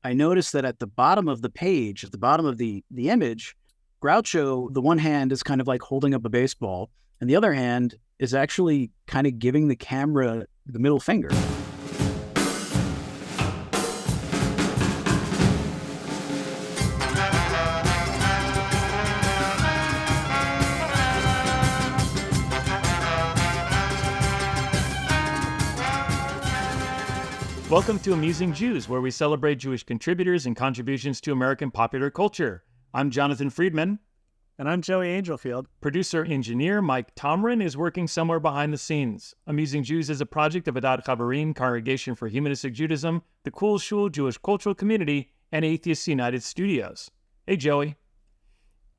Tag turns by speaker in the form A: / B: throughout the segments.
A: I noticed that at the bottom of the page, at the bottom of the image, Groucho, the one hand is kind of like holding up a baseball, and the other hand is actually kind of giving the camera the middle finger.
B: Welcome to Amusing Jews, where we celebrate Jewish contributors and contributions to American popular culture. I'm Jonathan Friedmann.
C: And I'm Joey Angelfield.
B: Producer-engineer Mike Tomren is working somewhere behind the scenes. Amusing Jews is a project of Adat Chaverim, Congregation for Humanistic Judaism, the Cool Shul Jewish Cultural Community, and Atheists United Studios. Hey, Joey.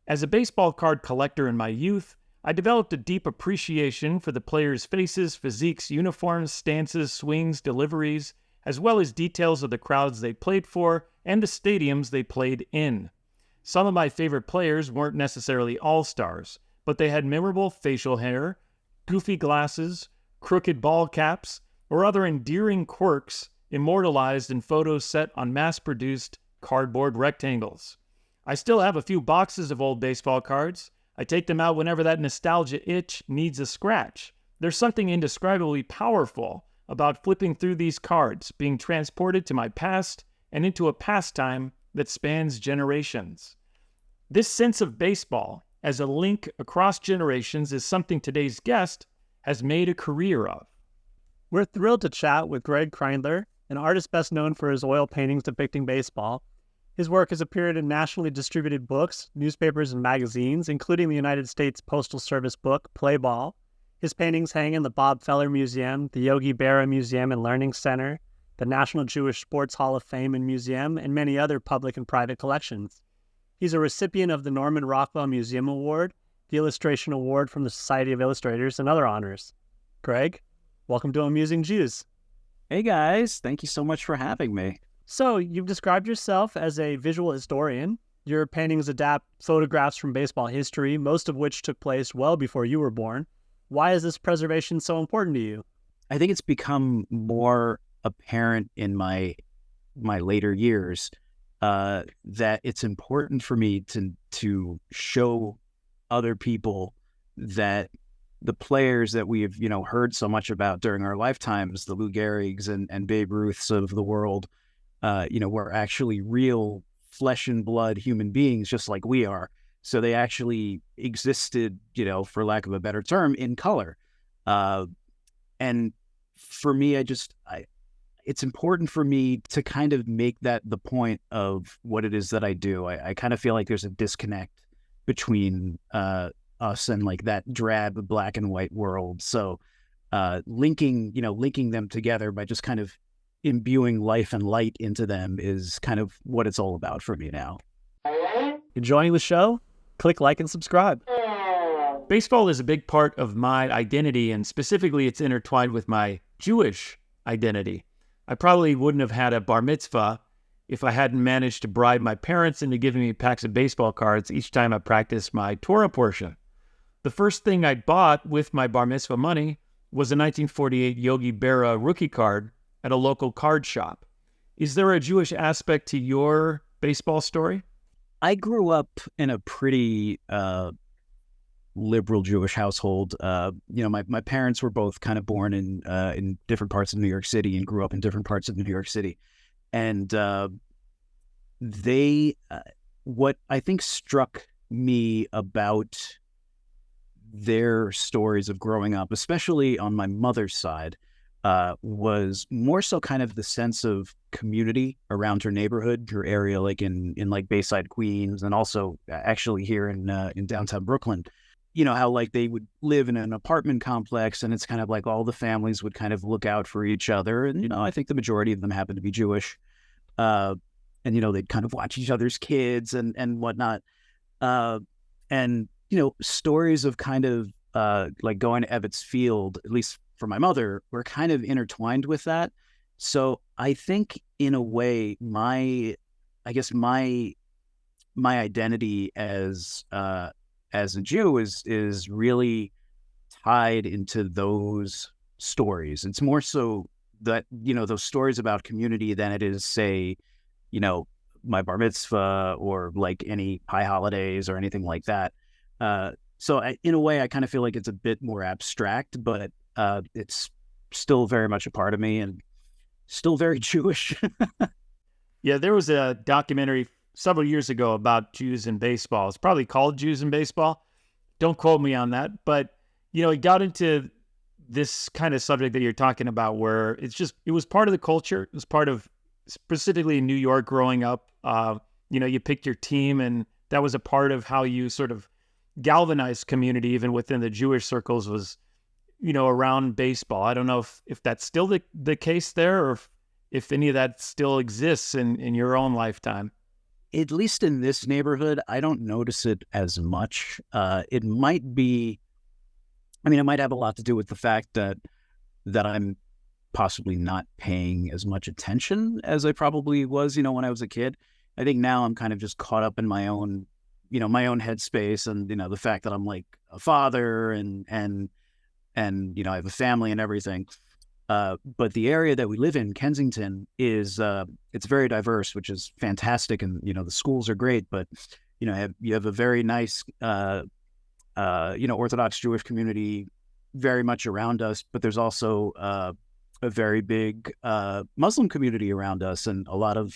B: As a baseball card collector in my youth, I developed a deep appreciation for the players' faces, physiques, uniforms, stances, swings, deliveries, as well as details of the crowds they played for and the stadiums they played in. Some of my favorite players weren't necessarily all-stars, but they had memorable facial hair, goofy glasses, crooked ball caps, or other endearing quirks immortalized in photos set on mass-produced cardboard rectangles. I still have a few boxes of old baseball cards. I take them out whenever that nostalgia itch needs a scratch. There's something indescribably powerful about flipping through these cards, being transported to my past and into a pastime that spans generations. This sense of baseball as a link across generations is something today's guest has made a career of.
C: We're thrilled to chat with Graig Kreindler, an artist best known for his oil paintings depicting baseball. His work has appeared in nationally distributed books, newspapers, and magazines, including the United States Postal Service book, Play Ball. His paintings hang in the Bob Feller Museum, the Yogi Berra Museum and Learning Center, the National Jewish Sports Hall of Fame and Museum, and many other public and private collections. He's a recipient of the Norman Rockwell Museum Award, the Illustration Award from the Society of Illustrators, and other honors. Graig, welcome to Amusing Jews.
A: Hey guys, thank you so much for having me.
C: So, you've described yourself as a visual historian. Your paintings adapt photographs from baseball history, most of which took place well before you were born. Why is this preservation so important to you?
A: I think it's become more apparent in my later years that it's important for me to show other people that the players that we have heard so much about during our lifetimes, the Lou Gehrigs and Babe Ruths of the world, were actually real flesh and blood human beings just like we are. So they actually existed, for lack of a better term, in color. And for me, it's important for me to kind of make that the point of what it is that I do. I kind of feel like there's a disconnect between us and like that drab black and white world. So linking them together by just kind of imbuing life and light into them is kind of what it's all about for me now.
C: Enjoying the show? Click like and subscribe.
B: Baseball is a big part of my identity, and specifically it's intertwined with my Jewish identity. I probably wouldn't have had a bar mitzvah if I hadn't managed to bribe my parents into giving me packs of baseball cards each time I practiced my Torah portion. The first thing I bought with my bar mitzvah money was a 1948 Yogi Berra rookie card at a local card shop. Is there a Jewish aspect to your baseball story?
A: I grew up in a pretty liberal Jewish household. My parents were both kind of born in different parts of New York City and grew up in different parts of New York City. And what I think struck me about their stories of growing up, especially on my mother's side, was more so kind of the sense of community around her neighborhood, her area, like in like Bayside, Queens, and also actually here in downtown Brooklyn. How like they would live in an apartment complex, and it's kind of like all the families would kind of look out for each other. And, I think the majority of them happen to be Jewish. And, they'd kind of watch each other's kids and whatnot. And, stories of kind of like going to Ebbets Field, at least for my mother, were kind of intertwined with that. So I think in a way, my identity as a Jew is really tied into those stories. It's more so that, those stories about community than it is, say, my bar mitzvah or like any high holidays or anything like that. So in a way, I kind of feel like it's a bit more abstract, but it's still very much a part of me and still very Jewish.
B: Yeah, there was a documentary several years ago about Jews in baseball. It's probably called Jews in Baseball. Don't quote me on that. But, it got into this kind of subject that you're talking about where it was part of the culture. It was part of, specifically in New York growing up. You picked your team, and that was a part of how you sort of galvanized community, even within the Jewish circles, was, around baseball. I don't know if that's still the case there, or if any of that still exists in your own lifetime.
A: At least in this neighborhood, I don't notice it as much. It might be, it might have a lot to do with the fact that I'm possibly not paying as much attention as I probably was, when I was a kid. I think now I'm kind of just caught up in my own, my own headspace, and, the fact that I'm like a father and I have a family and everything. But the area that we live in, Kensington, is it's very diverse, which is fantastic. And, the schools are great, but, you have a very nice, Orthodox Jewish community very much around us. But there's also a very big Muslim community around us, and a lot of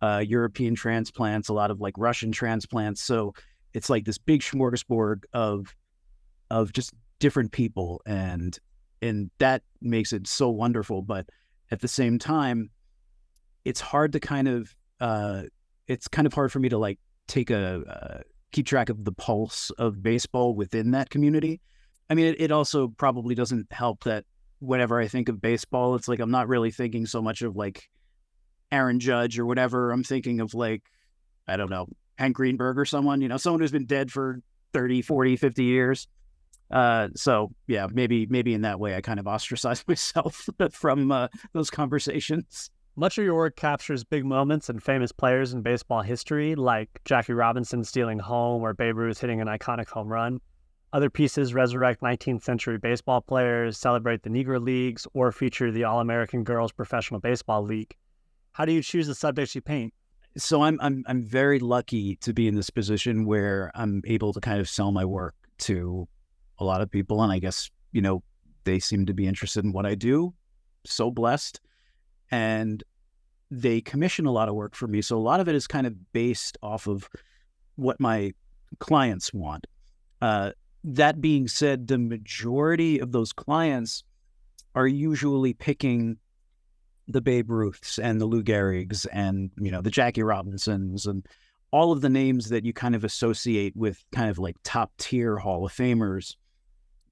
A: European transplants, a lot of like Russian transplants. So it's like this big smorgasbord of just different people, and that makes it so wonderful. But at the same time, it's hard to it's kind of hard for me to like keep track of the pulse of baseball within that community. It also probably doesn't help that whenever I think of baseball, it's like I'm not really thinking so much of like Aaron Judge or whatever. I'm thinking of like, I don't know, Hank Greenberg or someone who's been dead for 30, 40, 50 years. So yeah, maybe in that way I kind of ostracized myself from those conversations.
C: Much of your work captures big moments and famous players in baseball history, like Jackie Robinson stealing home or Babe Ruth hitting an iconic home run. Other pieces resurrect 19th century baseball players, celebrate the Negro Leagues, or feature the All-American Girls Professional Baseball League. How do you choose the subjects you paint?
A: So I'm very lucky to be in this position where I'm able to kind of sell my work to a lot of people, and I guess they seem to be interested in what I do. So blessed. And they commission a lot of work for me. So a lot of it is kind of based off of what my clients want. That being said, the majority of those clients are usually picking the Babe Ruths and the Lou Gehrigs and, the Jackie Robinsons and all of the names that you kind of associate with kind of like top tier Hall of Famers,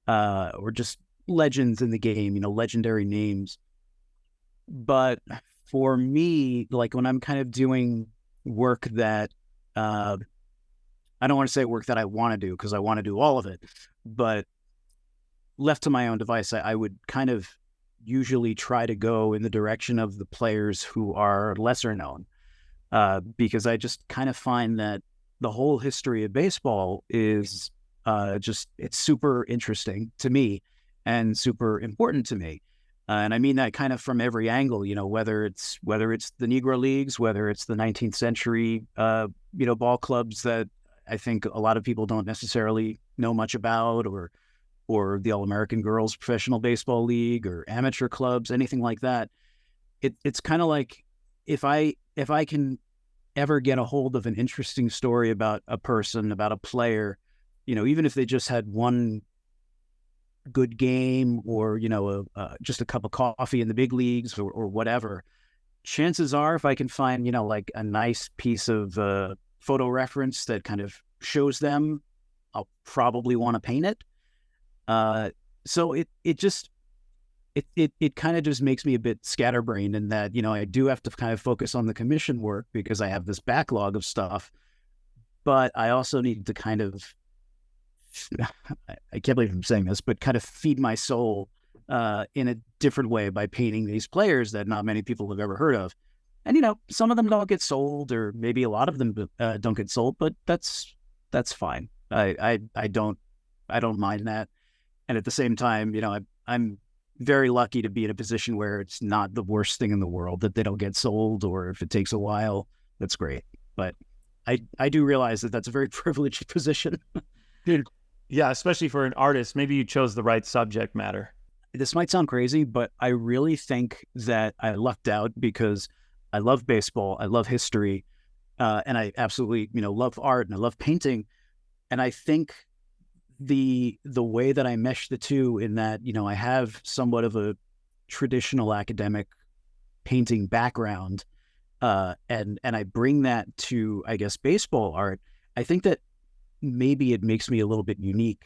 A: or just legends in the game, legendary names. But for me, like when I'm kind of doing work that, I don't want to say work that I want to do, because I want to do all of it, but left to my own device, I would kind of usually try to go in the direction of the players who are lesser known, because I just kind of find that the whole history of baseball is it's super interesting to me and super important to me. And I mean that kind of from every angle, whether it's the Negro Leagues, whether it's the 19th century, ball clubs that I think a lot of people don't necessarily know much about, or the All-American Girls Professional Baseball League, or amateur clubs, anything like that. It's kind of like if I can ever get a hold of an interesting story about a person, about a player, even if they just had one good game, or just a cup of coffee in the big leagues, or whatever, chances are if I can find like a nice piece of photo reference that kind of shows them, I'll probably want to paint it. So it kind of just makes me a bit scatterbrained in that I do have to kind of focus on the commission work because I have this backlog of stuff, but I also need to kind of, I can't believe I'm saying this, but kind of feed my soul in a different way by painting these players that not many people have ever heard of. And, some of them don't get sold, or maybe a lot of them don't get sold, but that's fine. I don't mind that. And at the same time, I'm very lucky to be in a position where it's not the worst thing in the world that they don't get sold, or if it takes a while. that's great. But I do realize that that's a very privileged position.
B: Dude, yeah, especially for an artist. Maybe you chose the right subject matter.
A: This might sound crazy, but I really think that I lucked out because I love baseball, I love history, and I absolutely, love art and I love painting. And I think the way that I mesh the two in that, I have somewhat of a traditional academic painting background, and I bring that to, I guess, baseball art. I think that maybe it makes me a little bit unique.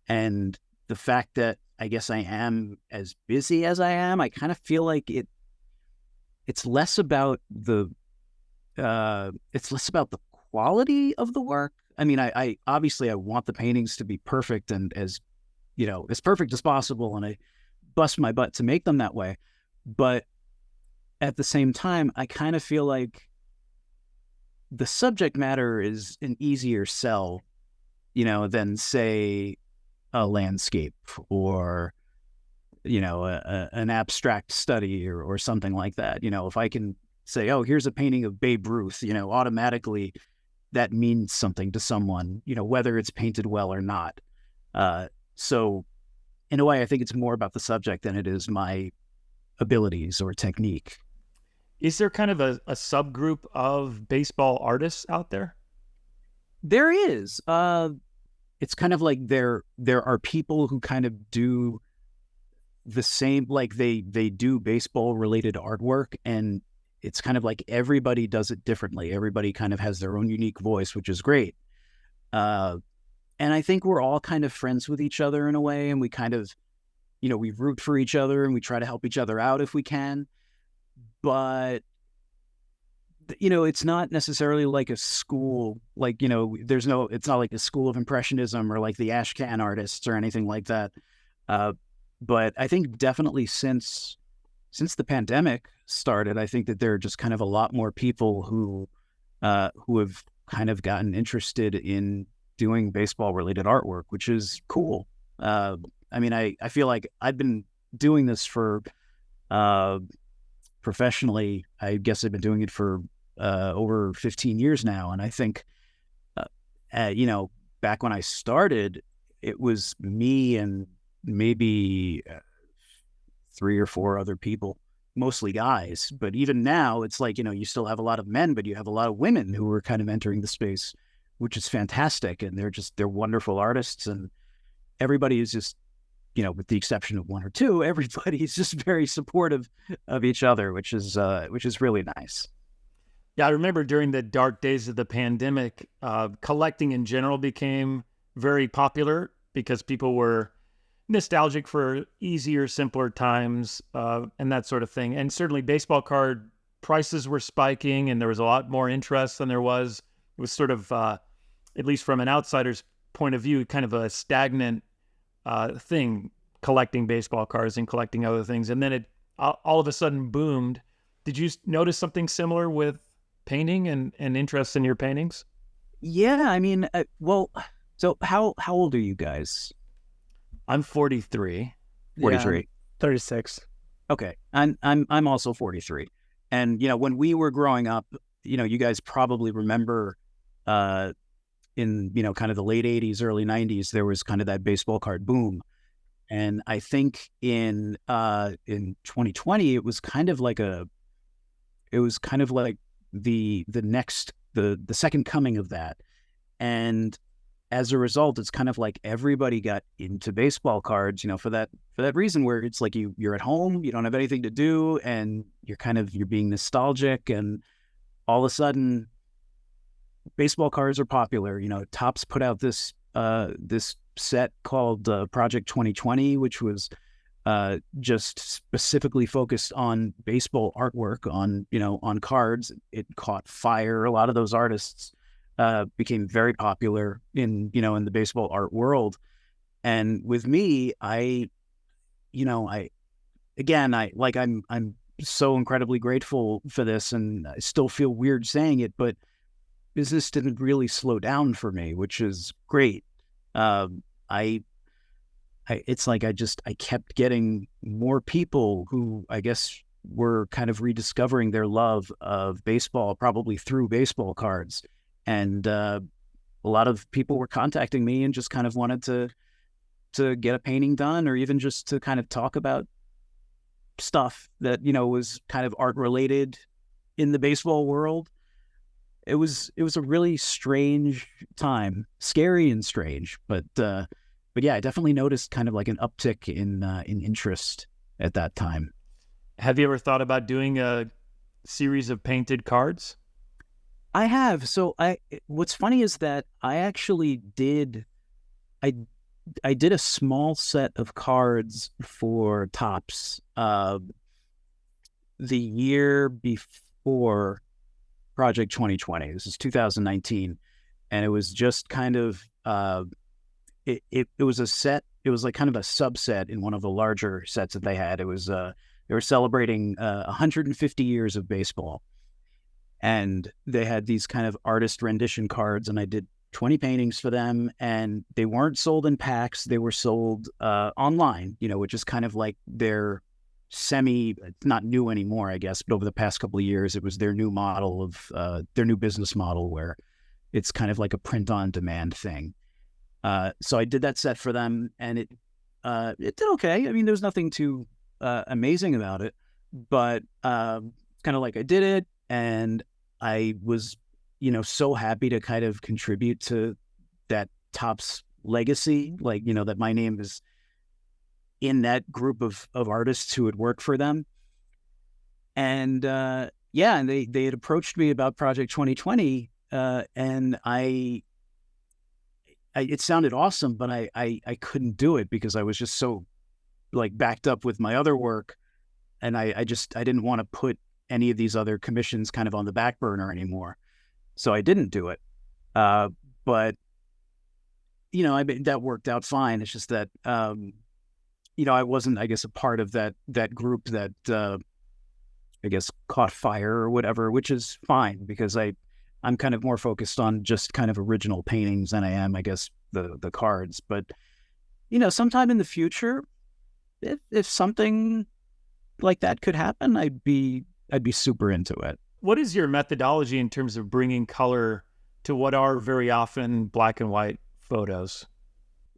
A: And the fact that I guess I am as busy as I am, I kind of feel like it's less about the quality of the work. I mean, I obviously I want the paintings to be perfect and as perfect as possible, and I bust my butt to make them that way. But at the same time, I kind of feel like the subject matter is an easier sell, than say a landscape or an abstract study or something like that. If I can say, oh, here's a painting of Babe Ruth, automatically that means something to someone, whether it's painted well or not. So in a way, I think it's more about the subject than it is my abilities or technique.
B: Is there kind of a subgroup of baseball artists out there?
A: There is. It's kind of like there are people who kind of do the same, like they do baseball related artwork, and it's kind of like everybody does it differently. Everybody kind of has their own unique voice, which is great. And I think we're all kind of friends with each other in a way, and we kind of, we root for each other and we try to help each other out if we can. But it's not necessarily like a school, like, it's not like a school of impressionism or like the Ashcan artists or anything like that. But I think definitely since the pandemic started, I think that there are just kind of a lot more people who have kind of gotten interested in doing baseball related artwork, which is cool. I mean, I feel like I've been doing this for, professionally, I guess I've been doing it for over 15 years now. And I think, back when I started, it was me and maybe 3 or 4 other people, mostly guys. But even now, it's like, you still have a lot of men, but you have a lot of women who are kind of entering the space, which is fantastic. And they're wonderful artists. And everybody is just, with the exception of 1 or 2, everybody is just very supportive of each other, which is really nice.
B: Yeah, I remember during the dark days of the pandemic, collecting in general became very popular because people were nostalgic for easier, simpler times, and that sort of thing. And certainly baseball card prices were spiking, and there was a lot more interest than there was. It was sort of, at least from an outsider's point of view, kind of a stagnant thing, collecting baseball cards and collecting other things. And then it all of a sudden boomed. Did you notice something similar with painting and interest in your paintings?
A: Yeah, I mean, so how old are you guys?
B: I'm 43.
A: 43.
C: Yeah, 36.
A: Okay. I'm also 43. And, when we were growing up, you guys probably remember in, kind of the late 80s, early 90s, there was kind of that baseball card boom. And I think in 2020, it was kind of like the second coming of that. And as a result, it's kind of like everybody got into baseball cards, for that reason, where it's like you're at home, you don't have anything to do, and you're being nostalgic, and all of a sudden baseball cards are popular. Topps put out this set called Project 2020, which was just specifically focused on baseball artwork on cards. It caught fire. A lot of those artists became very popular in the baseball art world. And with me, I'm so incredibly grateful for this, and I still feel weird saying it, but business didn't really slow down for me, which is great. It's like I kept getting more people who I guess were kind of rediscovering their love of baseball, probably through baseball cards. And a lot of people were contacting me and just kind of wanted to get a painting done, or even just to kind of talk about stuff that, was kind of art related in the baseball world. It was a really strange time, scary and strange, but yeah, I definitely noticed kind of like an uptick in interest at that time.
B: Have you ever thought about doing a series of painted cards?
A: I have. So what's funny is that I actually did. I did a small set of cards for Topps the year before Project 2020. This is 2019, and it was just kind of it was a set. It was like kind of a subset in one of the larger sets that they had. It was they were celebrating 150 years of baseball, and they had these kind of artist rendition cards, and I did 20 paintings for them, and they weren't sold in packs. They were sold online, which is kind of like their not new anymore, I guess, but over the past couple of years, it was their new model of their new business model, where it's kind of like a print on demand thing. So I did that set for them, and it did okay. I mean, there was nothing too amazing about it, but kind of like I did it, and I was, so happy to kind of contribute to that Topps legacy, like, that my name is in that group of artists who had worked for them. And yeah, and they had approached me about Project 2020, and it sounded awesome, but I couldn't do it because I was just so like backed up with my other work, and I didn't want to put any of these other commissions kind of on the back burner anymore. So I didn't do it. But, that worked out fine. It's just that, I wasn't, I guess, a part of that group that, I guess, caught fire or whatever, which is fine because I'm kind of more focused on just kind of original paintings than I am, I guess, the cards. But, sometime in the future, if something like that could happen, I'd be super into it.
B: What is your methodology in terms of bringing color to what are very often black and white photos?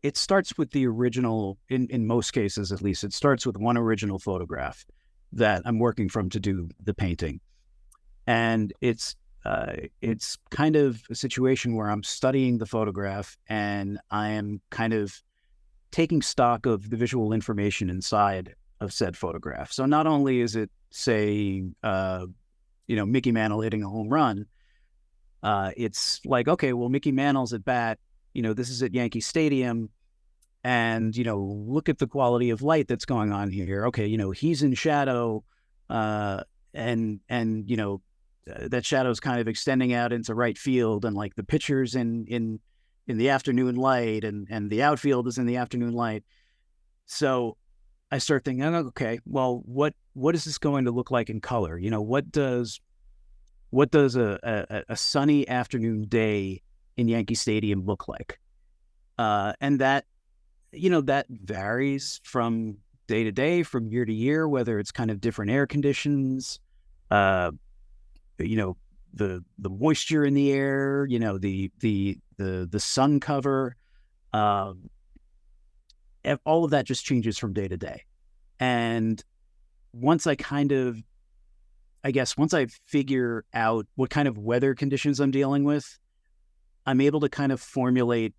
A: It starts with the original, in most cases at least, it starts with one original photograph that I'm working from to do the painting. And it's kind of a situation where I'm studying the photograph and I am kind of taking stock of the visual information inside of said photograph. So not only is it, say, Mickey Mantle hitting a home run, it's like, okay, well, Mickey Mantle's at bat, this is at Yankee Stadium, and, look at the quality of light that's going on here. Okay, he's in shadow, and that shadow's kind of extending out into right field, and like the pitcher's in the afternoon light, and the outfield is in the afternoon light. So I start thinking, okay, well, what is this going to look like in color? What does a sunny afternoon day in Yankee Stadium look like? And that, that varies from day to day, from year to year, whether it's kind of different air conditions, the moisture in the air, the sun cover, all of that just changes from day to day. And once I figure out what kind of weather conditions I'm dealing with, I'm able to kind of formulate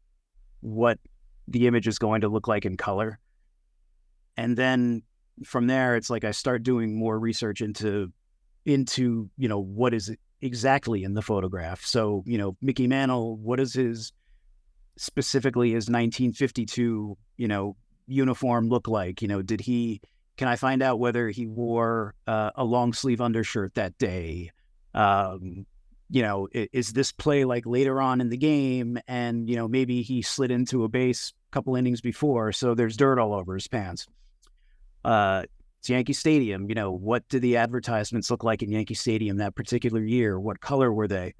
A: what the image is going to look like in color. And then from there, it's like I start doing more research into what is exactly in the photograph. So, Mickey Mantle, what is specifically his 1952, uniform look like? Can I find out whether he wore a long sleeve undershirt that day? Is this play like later on in the game, and, maybe he slid into a base a couple innings before, so there's dirt all over his pants. It's Yankee Stadium. What do the advertisements look like in Yankee Stadium that particular year? What color were they?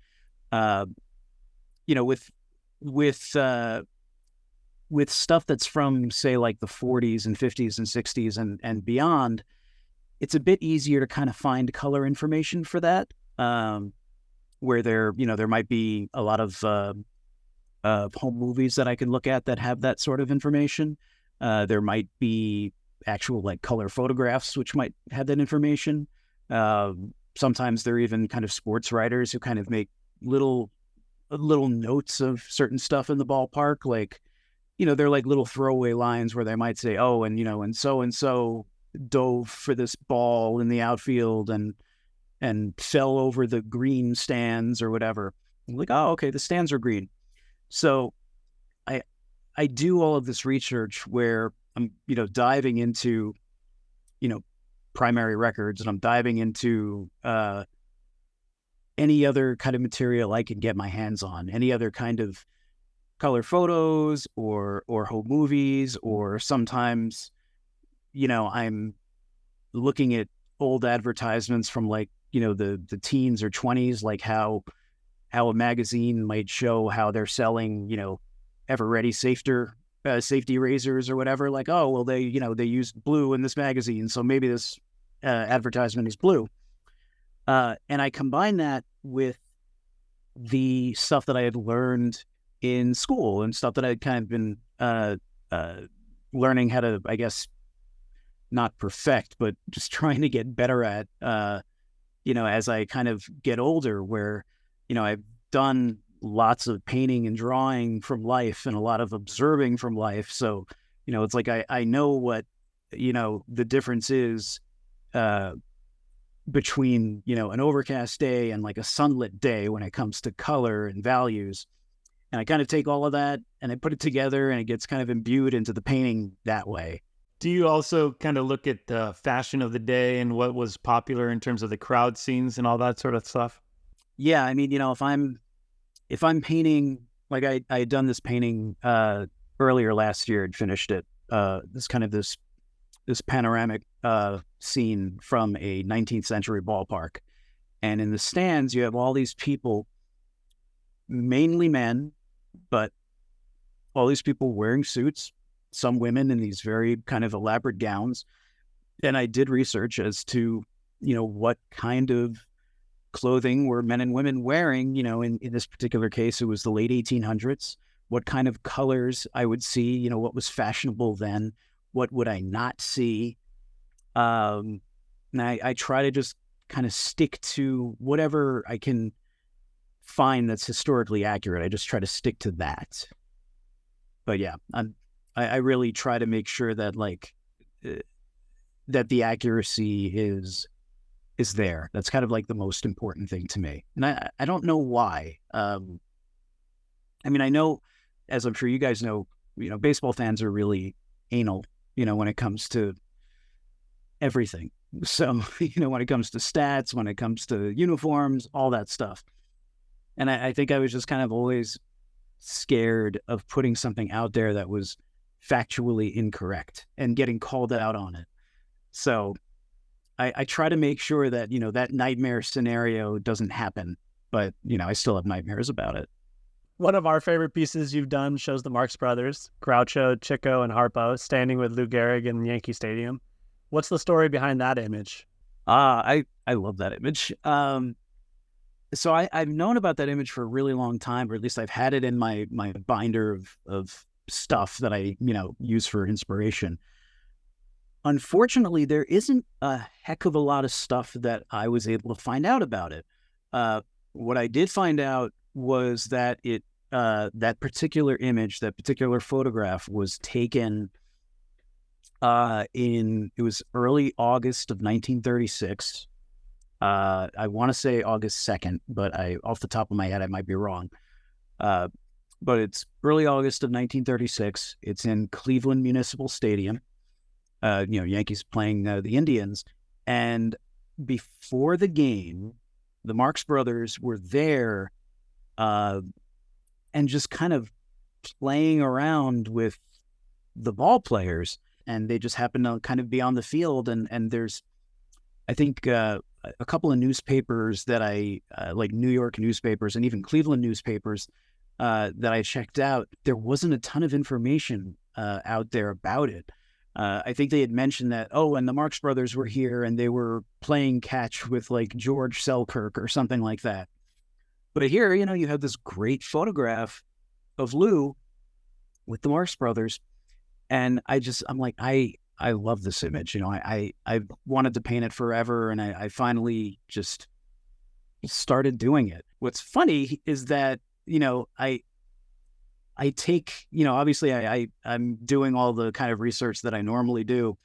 A: With stuff that's from, say, like the 40s and 50s and 60s and beyond, it's a bit easier to kind of find color information for that, where there might be a lot of home movies that I can look at that have that sort of information. There might be actual like color photographs which might have that information. Sometimes there are even kind of sports writers who kind of make little notes of certain stuff in the ballpark. Like, they're like little throwaway lines where they might say, oh, and so dove for this ball in the outfield and fell over the green stands or whatever. I'm like, oh, okay, the stands are green. So I do all of this research where I'm, diving into, primary records, and I'm diving into any other kind of material I can get my hands on, any other kind of color photos or home movies, or sometimes, I'm looking at old advertisements from like, the teens or 20s, like how a magazine might show how they're selling, Ever Ready safety razors or whatever. Like, oh, well, they used blue in this magazine, so maybe this advertisement is blue. And I combine that with the stuff that I had learned in school and stuff that I had kind of been learning how to, I guess, not perfect, but just trying to get better at, as I kind of get older, where, I've done lots of painting and drawing from life and a lot of observing from life. So, it's like I know what, the difference is between, an overcast day and like a sunlit day when it comes to color and values. And I kind of take all of that and I put it together, and it gets kind of imbued into the painting that way.
B: Do you also kind of look at the fashion of the day and what was popular in terms of the crowd scenes and all that sort of stuff?
A: Yeah, I mean, if I'm painting, like I had done this painting earlier last year and finished it. This panoramic scene from a 19th century ballpark, and in the stands you have all these people, mainly men, but all these people wearing suits, some women in these very kind of elaborate gowns. And I did research as to, what kind of clothing were men and women wearing. In this particular case, it was the late 1800s. What kind of colors I would see, what was fashionable then, what would I not see? And I try to just kind of stick to whatever I can find that's historically accurate. I just try to stick to that. But yeah, I really try to make sure that that the accuracy is there. That's kind of like the most important thing to me. And I don't know why. I mean, I know, as I'm sure you guys know, baseball fans are really anal, when it comes to everything. So, when it comes to stats, when it comes to uniforms, all that stuff. And I think I was just kind of always scared of putting something out there that was factually incorrect and getting called out on it. So I try to make sure that, that nightmare scenario doesn't happen, but, I still have nightmares about it.
C: One of our favorite pieces you've done shows the Marx Brothers, Groucho, Chico, and Harpo, standing with Lou Gehrig in Yankee Stadium. What's the story behind that image?
A: I love that image. So I've known about that image for a really long time, or at least I've had it in my binder of stuff that I, use for inspiration. Unfortunately, there isn't a heck of a lot of stuff that I was able to find out about it. What I did find out was that that particular image, that particular photograph was taken it was early August of 1936. I want to say August 2nd, but off the top of my head, I might be wrong. But it's early August of 1936. It's in Cleveland Municipal Stadium. Yankees playing the Indians. And before the game, the Marx Brothers were there and just kind of playing around with the ball players. And they just happened to kind of be on the field. And there's, I think, a couple of newspapers that like New York newspapers and even Cleveland newspapers that I checked out. There wasn't a ton of information out there about it. I think they had mentioned that, oh, and the Marx Brothers were here and they were playing catch with like George Selkirk or something like that. But here, you have this great photograph of Lou with the Marx Brothers. And I'm like, I love this image. I wanted to paint it forever. And I finally just started doing it. What's funny is that, I take, obviously I'm doing all the kind of research that I normally do,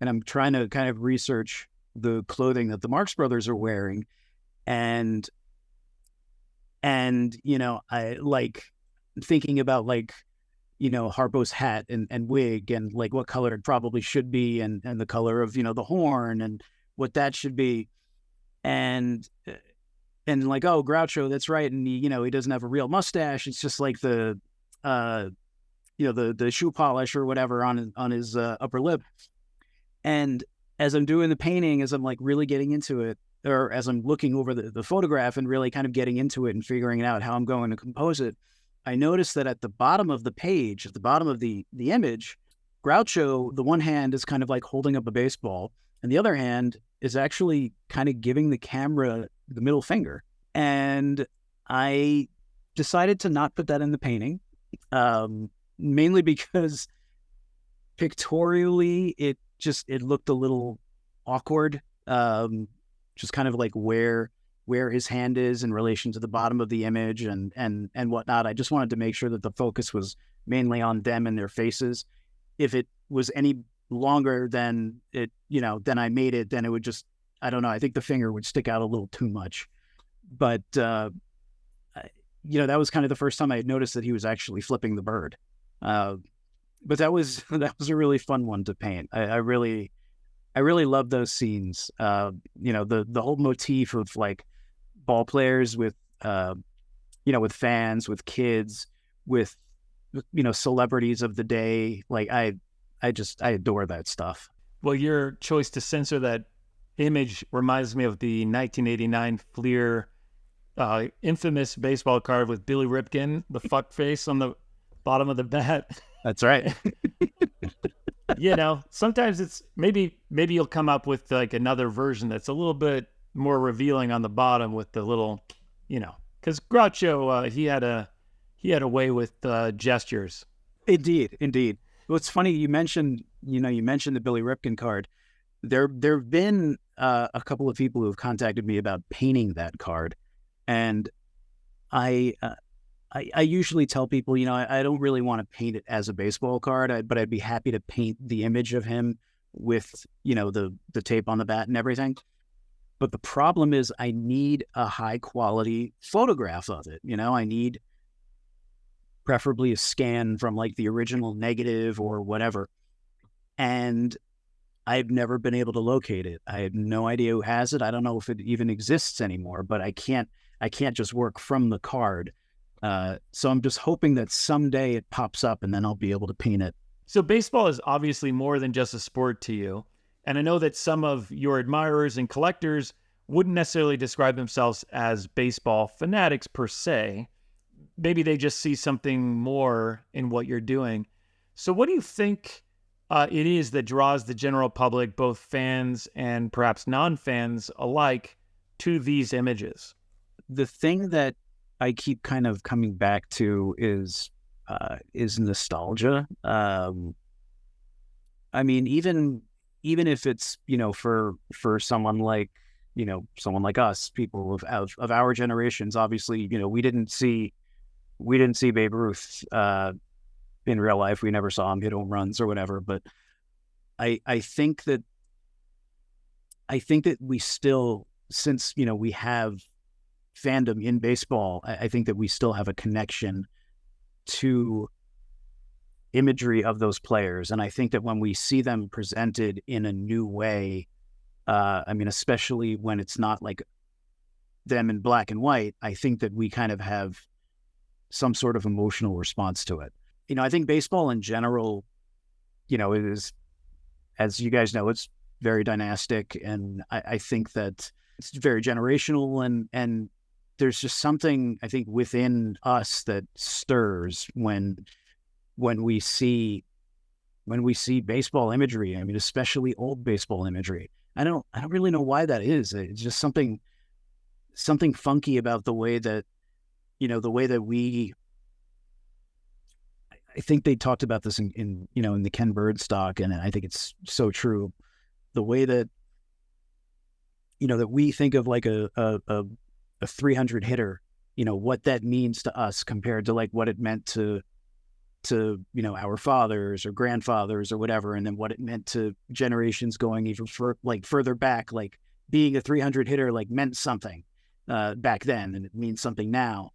A: and I'm trying to kind of research the clothing that the Marx Brothers are wearing. And I like thinking about like, Harpo's hat and wig and like what color it probably should be and the color of, the horn and what that should be. And like, oh, Groucho, that's right. And he doesn't have a real mustache. It's just like the shoe polish or whatever on his upper lip. And as I'm doing the painting, as I'm like really getting into it, or as I'm looking over the photograph and really kind of getting into it and figuring out how I'm going to compose it, I noticed that at the bottom of the page, at the bottom of the image, Groucho, the one hand is kind of like holding up a baseball, and the other hand is actually kind of giving the camera the middle finger. And I decided to not put that in the painting, mainly because pictorially it looked a little awkward, just kind of like where his hand is in relation to the bottom of the image and whatnot. I just wanted to make sure that the focus was mainly on them and their faces. If it was any longer than it, than I made it, then it would just, I don't know, I think the finger would stick out a little too much. But, that was kind of the first time I had noticed that he was actually flipping the bird. But that was a really fun one to paint. I really love those scenes. The whole motif of like ball players with, with fans, with kids, with, celebrities of the day. Like I adore that stuff.
B: Well, your choice to censor that image reminds me of the 1989 Fleer infamous baseball card with Billy Ripken, the fuck face on the bottom of the bat.
A: That's right.
B: Sometimes it's maybe you'll come up with like another version that's a little bit more revealing on the bottom with the little, because Groucho, he had a way with gestures.
A: Indeed. Well, it's funny you mentioned the Billy Ripken card. There've been a couple of people who have contacted me about painting that card, and I usually tell people, I don't really want to paint it as a baseball card, but I'd be happy to paint the image of him with, the tape on the bat and everything. But the problem is I need a high quality photograph of it. I need preferably a scan from like the original negative or whatever. And I've never been able to locate it. I have no idea who has it. I don't know if it even exists anymore, but I can't just work from the card. So I'm just hoping that someday it pops up and then I'll be able to paint it.
B: So baseball is obviously more than just a sport to you. And I know that some of your admirers and collectors wouldn't necessarily describe themselves as baseball fanatics per se. Maybe they just see something more in what you're doing. So what do you think it is that draws the general public, both fans and perhaps non-fans alike, to these images?
A: The thing that I keep kind of coming back to is nostalgia. I mean, even if it's, for someone like us, people of our generations, obviously, we didn't see Babe Ruth in real life. We never saw him hit home runs or whatever. But I think that we still, since, we have fandom in baseball, I think that we still have a connection to imagery of those players. And I think that when we see them presented in a new way, especially when it's not like them in black and white, I think that we kind of have some sort of emotional response to it. I think baseball in general, it is, as you guys know, it's very dynastic. And I think that it's very generational, and there's just something, I think, within us that stirs when we see when we see baseball imagery. I mean, especially old baseball imagery. I don't really know why that is. It's just something funky about the way that, we, I think they talked about this in the Ken Birdstock, and I think it's so true. The way that, that we think of like a 300 hitter, what that means to us compared to like what it meant to our fathers or grandfathers or whatever, and then what it meant to generations going even further back, like being a 300 hitter like meant something back then, and it means something now.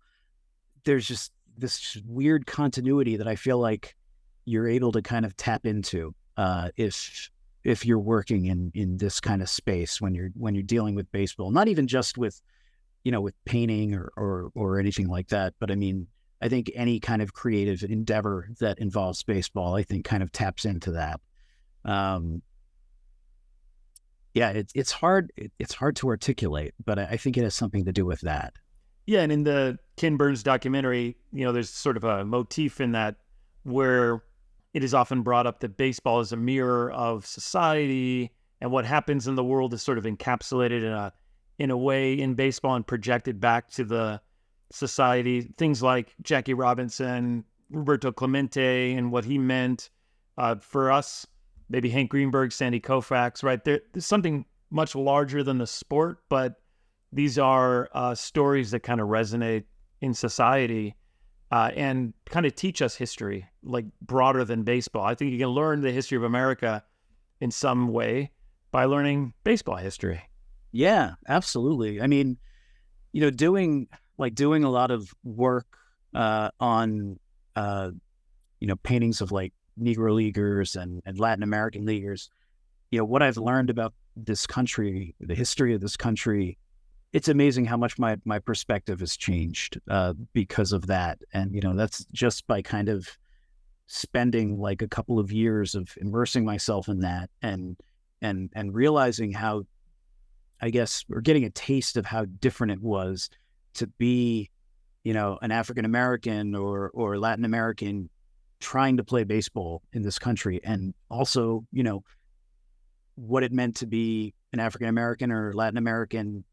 A: There's just this weird continuity that I feel like you're able to kind of tap into if you're working in this kind of space when you're dealing with baseball, not even just with with painting or anything like that, but I mean, I think any kind of creative endeavor that involves baseball, I think, kind of taps into that. It's hard to articulate, but I think it has something to do with that.
B: Yeah, and in the Ken Burns documentary, there's sort of a motif in that where it is often brought up that baseball is a mirror of society, and what happens in the world is sort of encapsulated in a way in baseball and projected back to the society. Things like Jackie Robinson, Roberto Clemente, and what he meant for us, maybe Hank Greenberg, Sandy Koufax, right? There's something much larger than the sport, but these are stories that kind of resonate in society and kind of teach us history, like broader than baseball. I think you can learn the history of America in some way by learning baseball history.
A: Yeah, absolutely. I mean, doing a lot of work on, paintings of like Negro leaguers and Latin American leaguers, what I've learned about this country, the history of this country, it's amazing how much my perspective has changed because of that. And, that's just by kind of spending like a couple of years of immersing myself in that and realizing how, I guess, or getting a taste of how different it was to be, an African American or Latin American trying to play baseball in this country, and also, what it meant to be an African American or Latin American,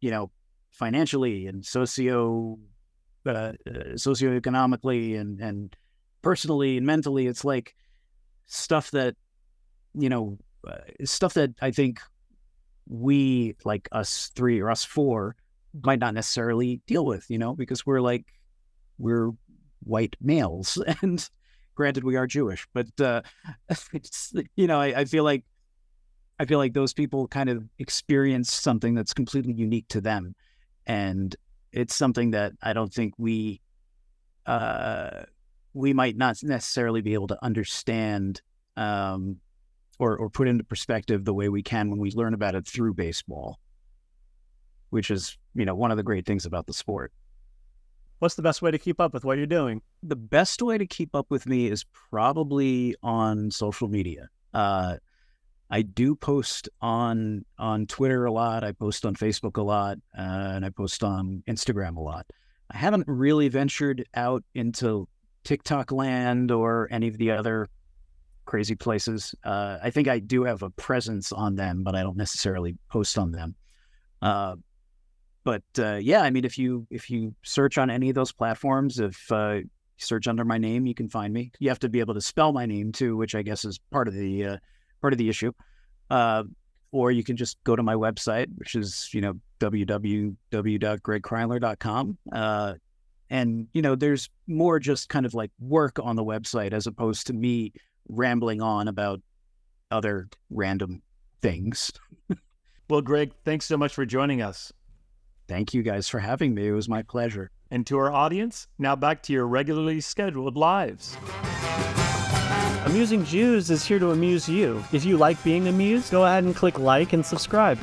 A: financially and socioeconomically and personally and mentally. It's like stuff that I think we, like us three or us four, might not necessarily deal with, because we're white males, and granted we are Jewish, but it's, I feel like those people kind of experience something that's completely unique to them, and it's something that I don't think we might not necessarily be able to understand or put into perspective the way we can when we learn about it through baseball, which is, one of the great things about the sport.
C: What's the best way to keep up with what you're doing?
A: The best way to keep up with me is probably on social media. I do post on Twitter a lot. I post on Facebook a lot, and I post on Instagram a lot. I haven't really ventured out into TikTok land or any of the other crazy places. I think I do have a presence on them, but I don't necessarily post on them. But I mean, if you search on any of those platforms, if you search under my name, you can find me. You have to be able to spell my name too, which I guess is part of the issue. Or you can just go to my website, which is www.graigkreindler.com. And there's more just kind of like work on the website as opposed to me rambling on about other random things.
B: Well, Graig, thanks so much for joining us.
A: Thank you guys for having me. It was my pleasure.
B: And to our audience, now back to your regularly scheduled lives.
C: Amusing Jews is here to amuse you. If you like being amused, go ahead and click like and subscribe.